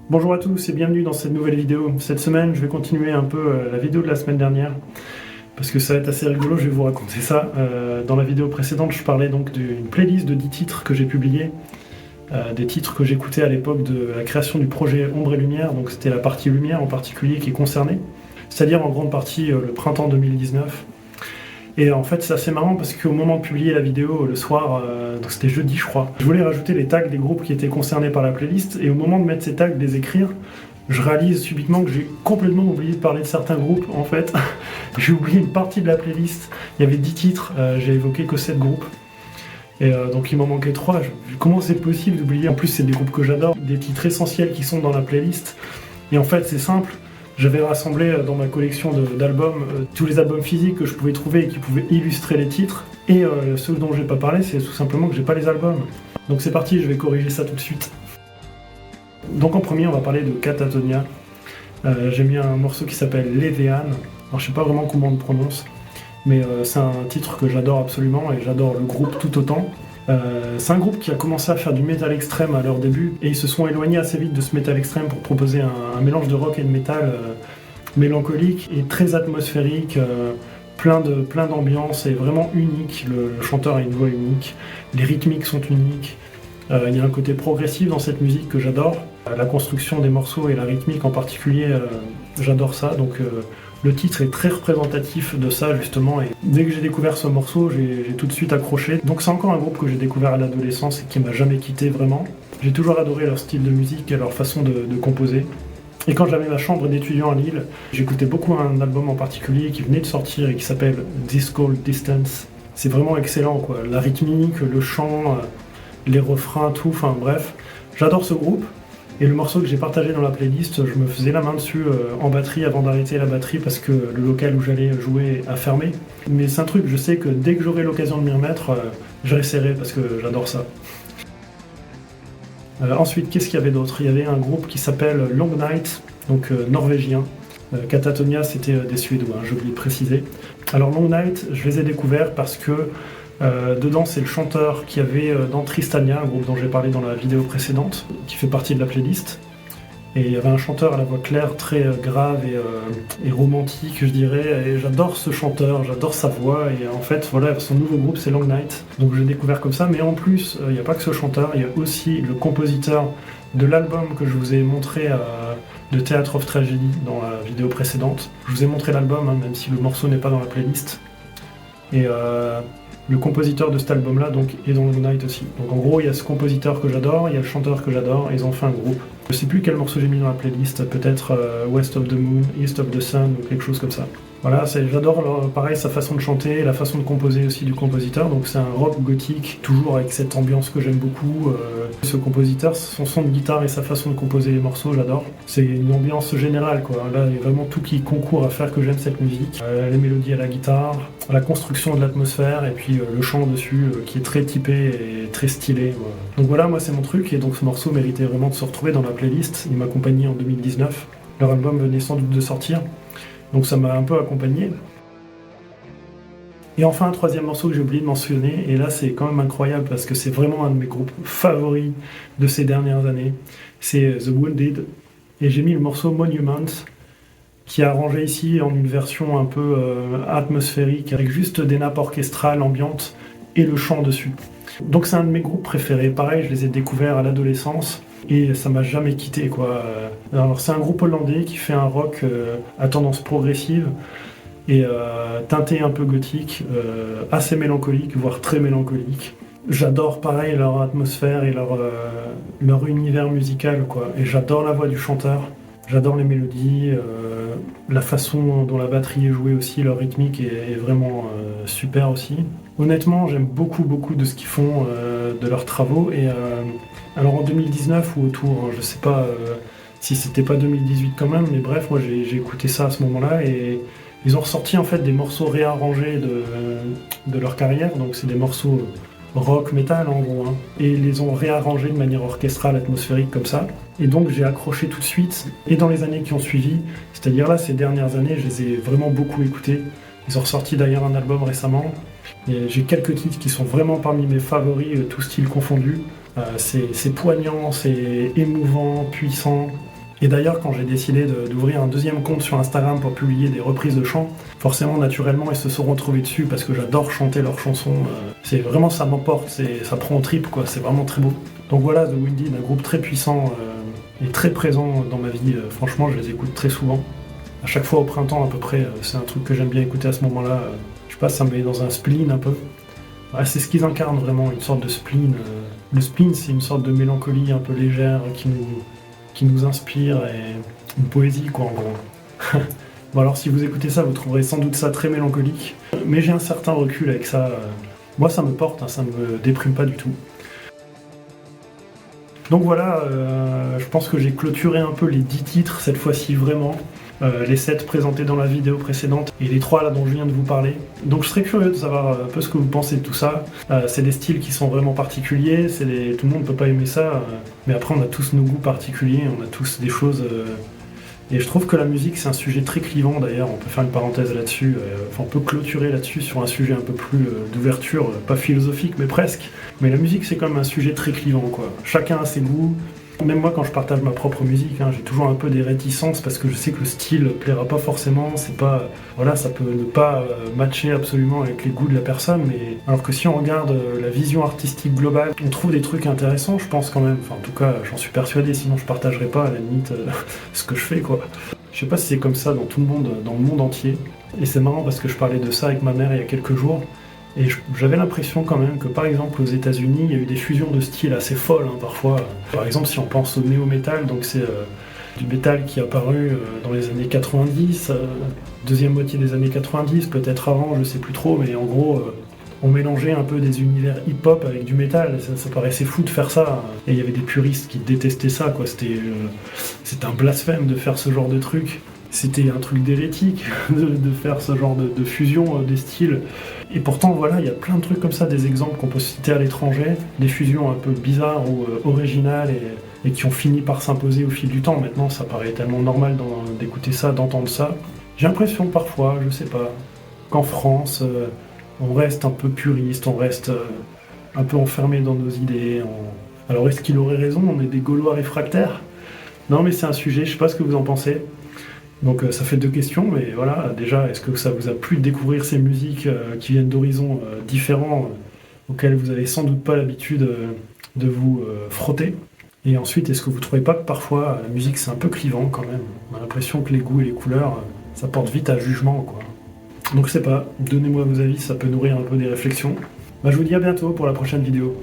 Bonjour à tous et bienvenue dans cette nouvelle vidéo. Cette semaine, je vais continuer un peu la vidéo de la semaine dernière parce que ça va être assez rigolo, je vais vous raconter ça. Dans la vidéo précédente, je parlais donc d'une playlist de 10 titres que j'ai publiés, des titres que j'écoutais à l'époque de la création du projet Ombre et Lumière, donc c'était la partie lumière en particulier qui est concernée, c'est-à-dire en grande partie le printemps 2019. Et en fait, c'est assez marrant parce qu'au moment de publier la vidéo le soir, donc c'était jeudi je crois, je voulais rajouter les tags des groupes qui étaient concernés par la playlist, et au moment de mettre ces tags, de les écrire, je réalise subitement que j'ai complètement oublié de parler de certains groupes en fait. J'ai oublié une partie de la playlist, il y avait 10 titres, j'ai évoqué que 7 groupes. Et donc il m'en manquait 3. Comment c'est possible d'oublier? En plus, c'est des groupes que j'adore, des titres essentiels qui sont dans la playlist. Et en fait, c'est simple. J'avais rassemblé dans ma collection d'albums tous les albums physiques que je pouvais trouver et qui pouvaient illustrer les titres. Et ceux dont j'ai pas parlé, c'est tout simplement que j'ai pas les albums. Donc c'est parti, je vais corriger ça tout de suite. Donc en premier, on va parler de Katatonia. J'ai mis un morceau qui s'appelle Levean. Alors je sais pas vraiment comment on le prononce, mais c'est un titre que j'adore absolument et j'adore le groupe tout autant. C'est un groupe qui a commencé à faire du métal extrême à leur début et ils se sont éloignés assez vite de ce métal extrême pour proposer un mélange de rock et de métal mélancolique et très atmosphérique, plein d'ambiance et vraiment unique. Le chanteur a une voix unique, les rythmiques sont uniques, il y a un côté progressif dans cette musique que j'adore. La construction des morceaux et la rythmique en particulier, j'adore ça. Donc le titre est très représentatif de ça justement, et dès que j'ai découvert ce morceau, j'ai tout de suite accroché. Donc c'est encore un groupe que j'ai découvert à l'adolescence et qui m'a jamais quitté vraiment. J'ai toujours adoré leur style de musique et leur façon de composer. Et quand j'avais ma chambre d'étudiant à Lille, j'écoutais beaucoup un album en particulier qui venait de sortir et qui s'appelle This Cold Distance. C'est vraiment excellent quoi, la rythmique, le chant, les refrains, tout, enfin bref. J'adore ce groupe. Et le morceau que j'ai partagé dans la playlist, je me faisais la main dessus en batterie avant d'arrêter la batterie parce que le local où j'allais jouer a fermé. Mais c'est un truc, je sais que dès que j'aurai l'occasion de m'y remettre, je réessayerai parce que j'adore ça. Ensuite, qu'est-ce qu'il y avait d'autre? Il y avait un groupe qui s'appelle Long Night, donc norvégien. Katatonia, c'était des Suédois, j'ai oublié de préciser. Alors Long Night, je les ai découverts parce que dedans, c'est le chanteur qui avait dans Tristania, un groupe dont j'ai parlé dans la vidéo précédente, qui fait partie de la playlist. Et il y avait un chanteur à la voix claire, très grave et romantique, je dirais. Et j'adore ce chanteur, j'adore sa voix. Et en fait, voilà, son nouveau groupe, c'est Long Night. Donc je l'ai découvert comme ça. Mais en plus, il n'y a pas que ce chanteur, il y a aussi le compositeur de l'album que je vous ai montré de Theatre of Tragedy dans la vidéo précédente. Je vous ai montré l'album, hein, même si le morceau n'est pas dans la playlist. Et le compositeur de cet album-là donc, est dans Long Night aussi. Donc en gros, il y a ce compositeur que j'adore, il y a le chanteur que j'adore, et ils ont fait un groupe. Je sais plus quel morceau j'ai mis dans la playlist, peut-être West of the Moon, East of the Sun, ou quelque chose comme ça. Voilà, j'adore pareil sa façon de chanter, la façon de composer aussi du compositeur, donc c'est un rock gothique, toujours avec cette ambiance que j'aime beaucoup. Ce compositeur, son son de guitare et sa façon de composer les morceaux, j'adore. C'est une ambiance générale, quoi. Là, il y a vraiment tout qui concourt à faire que j'aime cette musique. Les mélodies à la guitare, la construction de l'atmosphère, et puis le chant dessus, qui est très typé et très stylé. Voilà. Donc voilà, moi c'est mon truc, et donc ce morceau méritait vraiment de se retrouver dans la playlist. Il m'accompagnait en 2019. Leur album venait sans doute de sortir. Donc ça m'a un peu accompagné. Et enfin, un troisième morceau que j'ai oublié de mentionner, et là c'est quand même incroyable parce que c'est vraiment un de mes groupes favoris de ces dernières années, c'est The Wounded. Et j'ai mis le morceau Monument, qui est arrangé ici en une version un peu atmosphérique, avec juste des nappes orchestrales ambiantes et le chant dessus. Donc c'est un de mes groupes préférés. Pareil, je les ai découverts à l'adolescence. Et ça m'a jamais quitté quoi. Alors c'est un groupe hollandais qui fait un rock à tendance progressive et teinté un peu gothique, assez mélancolique, voire très mélancolique. J'adore pareil leur atmosphère et leur univers musical quoi. Et j'adore la voix du chanteur, j'adore les mélodies, la façon dont la batterie est jouée aussi, leur rythmique est vraiment super aussi. Honnêtement, j'aime beaucoup de ce qu'ils font, de leurs travaux et alors en 2019 ou autour, hein, je sais pas si c'était pas 2018 quand même, mais bref, moi j'ai écouté ça à ce moment-là et ils ont ressorti en fait des morceaux réarrangés de leur carrière, donc c'est des morceaux rock, metal en gros, hein, et ils les ont réarrangés de manière orchestrale, atmosphérique comme ça. Et donc j'ai accroché tout de suite, et dans les années qui ont suivi, c'est-à-dire là ces dernières années, je les ai vraiment beaucoup écoutés. Ils ont ressorti d'ailleurs un album récemment, et j'ai quelques titres qui sont vraiment parmi mes favoris, tous styles confondus. C'est poignant, c'est émouvant, puissant. Et d'ailleurs, quand j'ai décidé d'ouvrir un deuxième compte sur Instagram pour publier des reprises de chants, forcément, naturellement, ils se seront trouvés dessus parce que j'adore chanter leurs chansons. C'est vraiment, ça m'emporte, ça prend en trip, quoi. C'est vraiment très beau. Donc voilà, The Windy, un groupe très puissant et très présent dans ma vie. Franchement, je les écoute très souvent. À chaque fois au printemps, à peu près, c'est un truc que j'aime bien écouter à ce moment-là. Je sais pas, ça me met dans un spleen un peu. Ouais, c'est ce qu'ils incarnent vraiment, une sorte de spleen. Le spleen, c'est une sorte de mélancolie un peu légère qui nous inspire et une poésie, quoi, en gros. Bon, alors, si vous écoutez ça, vous trouverez sans doute ça très mélancolique, mais j'ai un certain recul avec ça. Moi, ça me porte, hein, ça me déprime pas du tout. Donc voilà, je pense que j'ai clôturé un peu les 10 titres, cette fois-ci vraiment. Les 7 présentés dans la vidéo précédente et les 3 là dont je viens de vous parler. Donc je serais curieux de savoir un peu ce que vous pensez de tout ça. C'est des styles qui sont vraiment particuliers, tout le monde ne peut pas aimer ça, mais après on a tous nos goûts particuliers, on a tous des choses... Et je trouve que la musique c'est un sujet très clivant d'ailleurs, on peut faire une parenthèse là-dessus, on peut clôturer là-dessus sur un sujet un peu plus d'ouverture, pas philosophique mais presque. Mais la musique c'est quand même un sujet très clivant, quoi. Chacun a ses goûts. Même moi, quand je partage ma propre musique, hein, j'ai toujours un peu des réticences parce que je sais que le style plaira pas forcément. C'est pas, voilà, ça peut ne pas matcher absolument avec les goûts de la personne. Mais alors que si on regarde la vision artistique globale, on trouve des trucs intéressants, je pense quand même. Enfin, en tout cas, j'en suis persuadé. Sinon, je partagerais pas à la limite ce que je fais, quoi. Je sais pas si c'est comme ça dans tout le monde, dans le monde entier. Et c'est marrant parce que je parlais de ça avec ma mère il y a quelques jours. Et j'avais l'impression quand même que par exemple aux États-Unis, il y a eu des fusions de styles assez folles, hein, parfois. Par exemple, si on pense au néo-metal, donc c'est du métal qui est apparu dans les années 90, deuxième moitié des années 90, peut-être avant, je sais plus trop, mais en gros, on mélangeait un peu des univers hip-hop avec du métal. Ça paraissait fou de faire ça. Et il y avait des puristes qui détestaient ça, quoi. C'était un blasphème de faire ce genre de truc. C'était un truc d'hérétique de faire ce genre de fusion des styles. Et pourtant, voilà, il y a plein de trucs comme ça, des exemples qu'on peut citer à l'étranger, des fusions un peu bizarres ou originales et qui ont fini par s'imposer au fil du temps. Maintenant, ça paraît tellement normal d'écouter ça, d'entendre ça. J'ai l'impression parfois, je sais pas, qu'en France, on reste un peu puriste, on reste un peu enfermé dans nos idées. Alors, est-ce qu'il aurait raison? On est des Gaulois réfractaires? Non, mais c'est un sujet, je sais pas ce que vous en pensez. Donc ça fait 2 questions, mais voilà, déjà, est-ce que ça vous a plu de découvrir ces musiques qui viennent d'horizons différents, auxquels vous avez sans doute pas l'habitude de vous frotter? Et ensuite, est-ce que vous trouvez pas que parfois la musique c'est un peu clivant quand même? On a l'impression que les goûts et les couleurs, ça porte vite à jugement, quoi. Donc je sais pas, donnez-moi vos avis, ça peut nourrir un peu des réflexions. Bah, je vous dis à bientôt pour la prochaine vidéo.